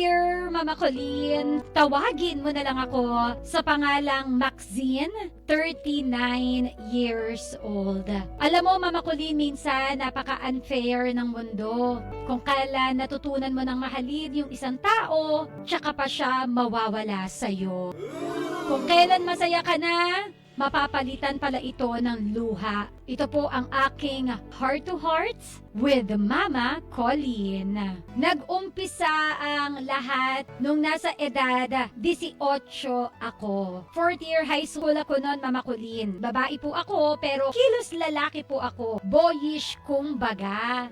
Dear Mama Colleen, tawagin mo na lang ako sa pangalang Maxine, 39 years old. Alam mo, Mama Colleen, minsan napaka-unfair ng mundo. Kung kailan natutunan mo ng mahalin yung isang tao, tsaka pa siya mawawala sa'yo. Kung kailan masaya ka na, mapapalitan pala ito ng luha. Ito po ang aking Heart to Hearts with Mama Colleen. Nag-umpisa ang lahat nung nasa edad 18 ako. 4th year high school ako noon, Mama Colleen. Babae po ako pero kilos lalaki po ako. Boyish kumbaga.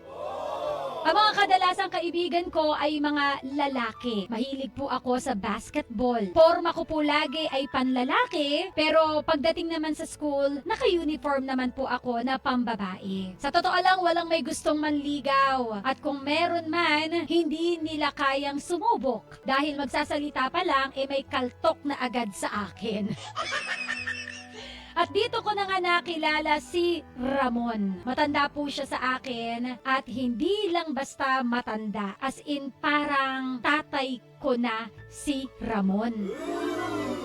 Ang mga kadalasang kaibigan ko ay mga lalaki. Mahilig po ako sa basketball. Forma ko po lagi ay panlalaki, pero pagdating naman sa school, naka-uniform naman po ako na pambabae. Sa totoo lang, walang may gustong manligaw. At kung meron man, hindi nila kayang sumubok. Dahil magsasalita pa lang, may kaltok na agad sa akin. At dito ko na nga nakilala si Ramon. Matanda po siya sa akin at hindi lang basta matanda. As in parang tatay ko na si Ramon.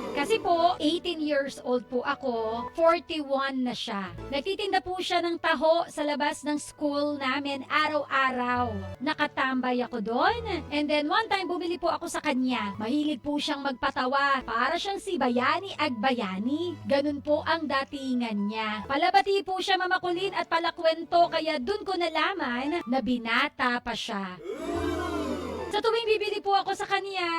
Kasi po, 18 years old po ako, 41 na siya. Nagtitinda po siya ng taho sa labas ng school namin araw-araw. Nakatambay ako doon. And then one time bumili po ako sa kanya. Mahilig po siyang magpatawa. Para siyang si Bayani Agbayani. Ganun po ang datingan niya. Palabati po siya, Mama Colleen, at palakwento, kaya dun ko nalaman na binata pa siya. Sa tuwing bibili po ako sa kanya,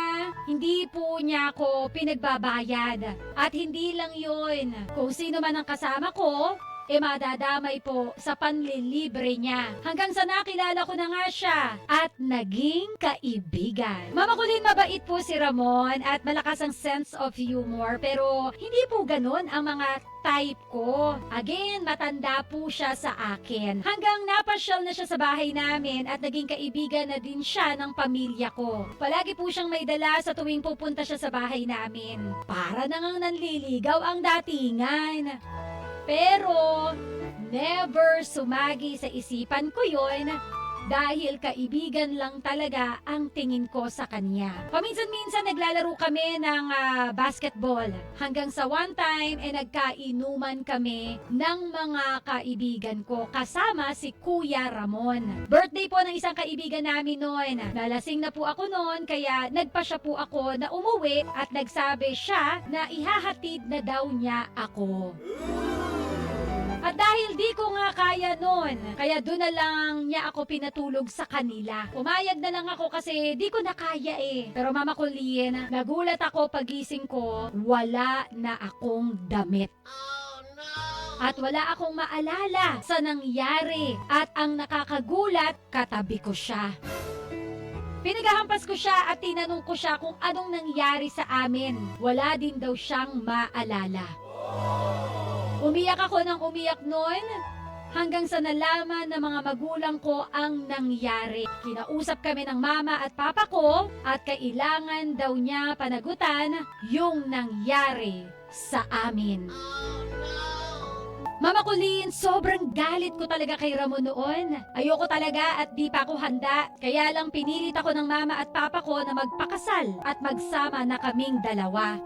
hindi po niya ako pinagbabayad. At hindi lang yun. Kung sino man ang kasama ko, madadamay po sa panlilibre niya. Hanggang sa nakilala ko na nga siya at naging kaibigan. Mama Colleen, mabait po si Ramon at malakas ang sense of humor, pero hindi po ganun ang mga type ko. Again, matanda po siya sa akin. Hanggang napasyal na siya sa bahay namin at naging kaibigan na din siya ng pamilya ko. Palagi po siyang may dala sa tuwing pupunta siya sa bahay namin. Para nang nanliligaw ang datingan. Pero, never sumagi sa isipan ko yon dahil kaibigan lang talaga ang tingin ko sa kanya. Paminsan-minsan naglalaro kami ng basketball. Hanggang sa one time, nagkainuman kami ng mga kaibigan ko kasama si Kuya Ramon. Birthday po ng isang kaibigan namin noon. Nalasing na po ako noon, kaya nagpa siya po ako na umuwi at nagsabi siya na ihahatid na daw niya ako. At dahil di ko nga kaya nun, kaya doon na lang niya ako pinatulog sa kanila. Umayag na lang ako kasi di ko na kaya eh. Pero Mama Colleen, nagulat ako pagising ko, wala na akong damit. At wala akong maalala sa nangyari. At ang nakakagulat, katabi ko siya. Pinagahampas ko siya at tinanong ko siya kung anong nangyari sa amin. Wala din daw siyang maalala. Umiyak ako ng umiyak noon hanggang sa nalaman ng mga magulang ko ang nangyari. Kinausap kami ng mama at papa ko at kailangan daw niya panagutan yung nangyari sa amin. Mama Colleen, sobrang galit ko talaga kay Ramon noon. Ayoko talaga at di pa ako handa. Kaya lang pinilit ako ng mama at papa ko na magpakasal at magsama na kaming dalawa.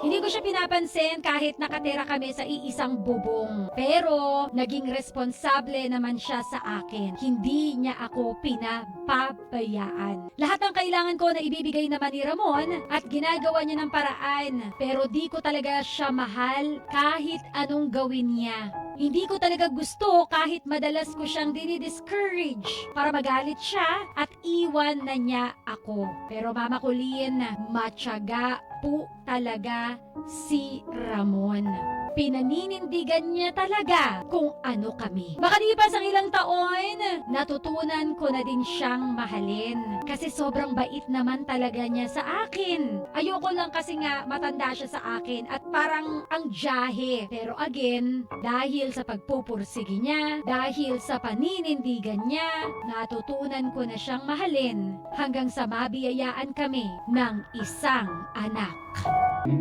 Hindi ko siya pinapansin kahit nakatira kami sa iisang bubong. Pero naging responsable naman siya sa akin. Hindi niya ako pinapabayaan. Lahat ng kailangan ko na ibibigay naman ni Ramon at ginagawa niya ng paraan. Pero di ko talaga siya mahal kahit anong gawin niya. Hindi ko talaga gusto kahit madalas ko siyang dinidiscourage para magalit siya at iwan na niya ako. Pero Mama Colleen, matyaga po talaga si Ramon. Pinaninindigan niya talaga kung ano kami. Makalipas ang ilang taon, natutunan ko na din siyang mahalin. Kasi sobrang bait naman talaga niya sa akin. Ayoko lang kasi nga matanda siya sa akin at parang ang jahe. Pero again, dahil sa pagpupursige niya, dahil sa paninindigan niya, natutunan ko na siyang mahalin hanggang sa mabiyayaan kami ng isang anak.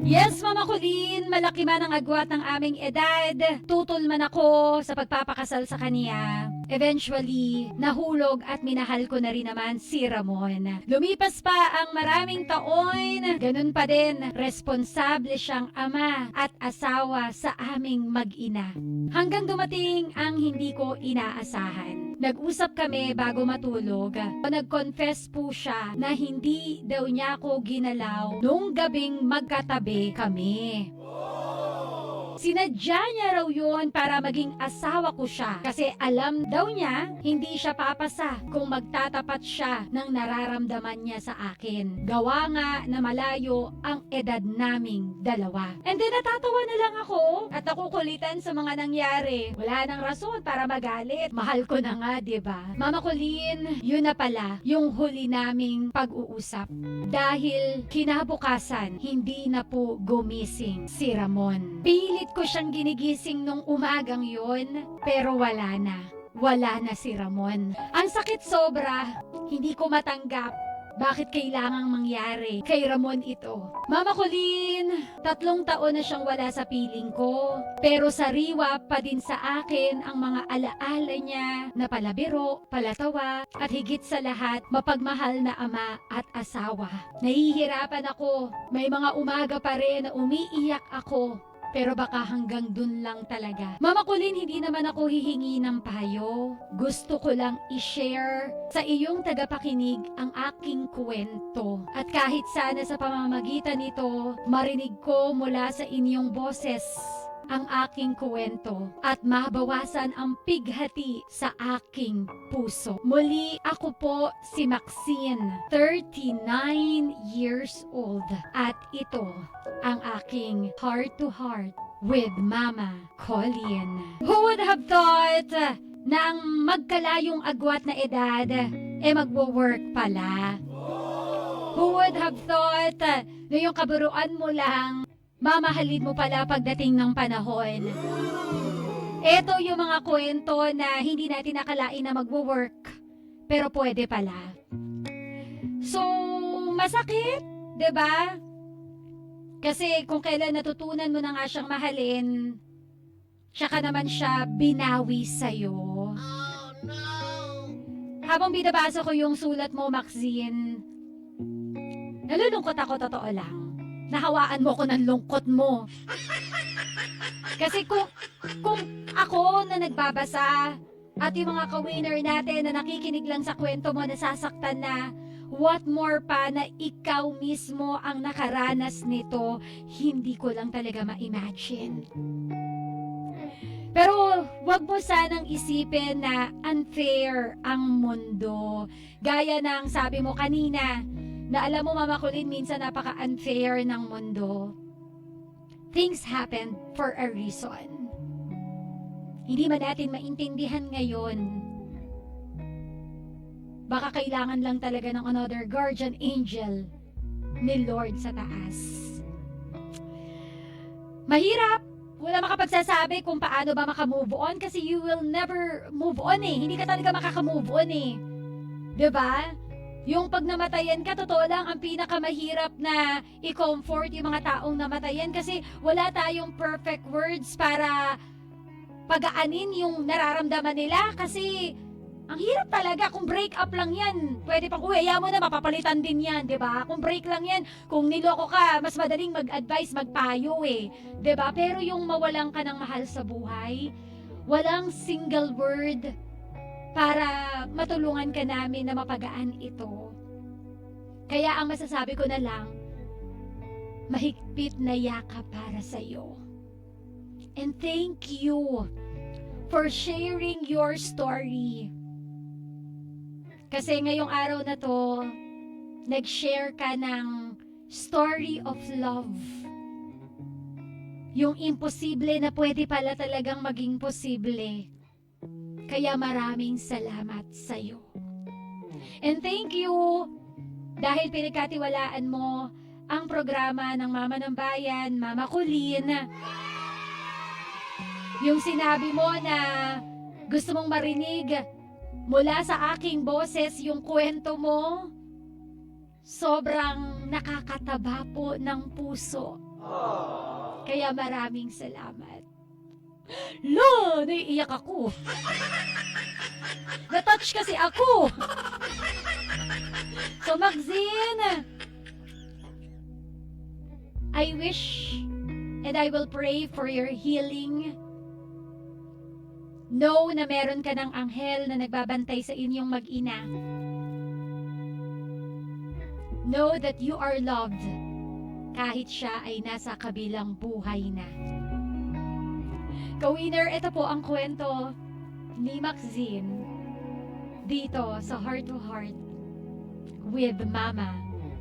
Yes, Mama Colleen, malaki man ang agwat ng aming edad. Tutol man ako sa pagpapakasal sa kanya. Eventually, nahulog at minahal ko na rin naman si Ramon. Lumipas pa ang maraming taon, ganun pa din, responsable siyang ama at asawa sa aming mag-ina. Hanggang dumating ang hindi ko inaasahan. Nag-usap kami bago matulog. Nag-confess po siya na hindi daw niya ako ginalaw nung gabing magkatabi kami. Sinadya niya raw yun para maging asawa ko siya kasi alam daw niya hindi siya papasa kung magtatapat siya ng nararamdaman niya sa akin. Gawa nga na malayo ang edad naming dalawa. And then natatawa na lang ako at nakukulitan sa mga nangyari. Wala nang rason para magalit. Mahal ko na nga, diba? Mama Colleen, yun na pala yung huli naming pag-uusap. Dahil kinabukasan, hindi na po gumising si Ramon. Pilit ko siyang ginigising nung umagang yun, pero wala na. Wala na si Ramon. Ang sakit sobra, hindi ko matanggap. Bakit kailangang mangyari kay Ramon ito? Mama Colleen, 3 taon na siyang wala sa piling ko. Pero sariwa pa din sa akin ang mga alaala niya na palabiro, palatawa, at higit sa lahat, mapagmahal na ama at asawa. Nahihirapan ako. May mga umaga pa rin na umiiyak ako. Pero baka hanggang dun lang talaga. Mama Colleen, hindi naman ako hihingi ng payo. Gusto ko lang i-share sa iyong tagapakinig ang aking kwento. At kahit sana sa pamamagitan nito, marinig ko mula sa inyong boses ang aking kwento at mabawasan ang pighati sa aking puso. Muli, ako po si Maxine, 39 years old, at ito ang aking Heart to Heart with Mama Colleen. Who would have thought na ang magkalayong agwat na edad magwo-work pala? Who would have thought na yung kaburuan mo lang mamahalin mo pala pagdating ng panahon? Ito yung mga kwento na hindi natin nakalain na magwo-work, pero pwede pala. So, masakit, 'di ba? Kasi kung kailan natutunan mo na nga siyang mahalin, tsaka naman siya binawi sa'yo. Oh, no! Habang binabasa ko yung sulat mo, Maxine, nalulungkot ako, totoo lang. Nahawaan mo ko ng lungkot mo. Kasi kung ako na nagbabasa at yung mga ka-winner natin na nakikinig lang sa kwento mo, nasasaktan na, what more pa na ikaw mismo ang nakaranas nito, hindi ko lang talaga ma-imagine. Pero wag mo sanang isipin na unfair ang mundo. Gaya ng sabi mo kanina, na alam mo, Mama Colleen, minsan napaka-unfair ng mundo. Things happen for a reason. Hindi man natin maintindihan ngayon. Baka kailangan lang talaga ng another guardian angel ni Lord sa taas. Mahirap. Wala makapagsasabi kung paano ba makamove on kasi you will never move on eh. Hindi ka talaga makakamove on eh. 'Di ba? Yung pag namatayan ka, totoo lang, ang pinakamahirap na i-comfort yung mga taong namatayan kasi wala tayong perfect words para pagaanin yung nararamdaman nila kasi ang hirap talaga. Kung break up lang yan, pwede pang mo na, mapapalitan din yan, 'di ba? Kung break lang yan, kung niloko ka, mas madaling mag-advise, magpayo eh, 'di ba? Pero yung mawalan ka ng mahal sa buhay, walang single word para matulungan ka namin na mapagaan ito. Kaya ang masasabi ko na lang, mahigpit na yakap para sa iyo. And thank you for sharing your story. Kasi ngayong araw na to, nag-share ka ng story of love. Yung imposible na pwede pala talagang maging posible. Kaya maraming salamat sa iyo. And thank you dahil pinagkatiwalaan mo ang programa ng Mama ng Bayan, Mama Colleen. Yung sinabi mo na gusto mong marinig mula sa aking boses yung kwento mo, sobrang nakakataba po ng puso. Kaya maraming salamat. Lo, naiiyak ako. Na-touch kasi ako. So, Maxine, I wish and I will pray for your healing. Know na meron ka ng anghel na nagbabantay sa inyong mag-ina. Know that you are loved kahit siya ay nasa kabilang buhay na. Ka-winner, ito po ang kwento ni Maxine dito sa Heart to Heart with Mama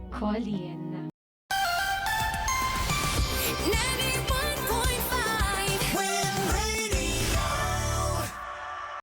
Colleen.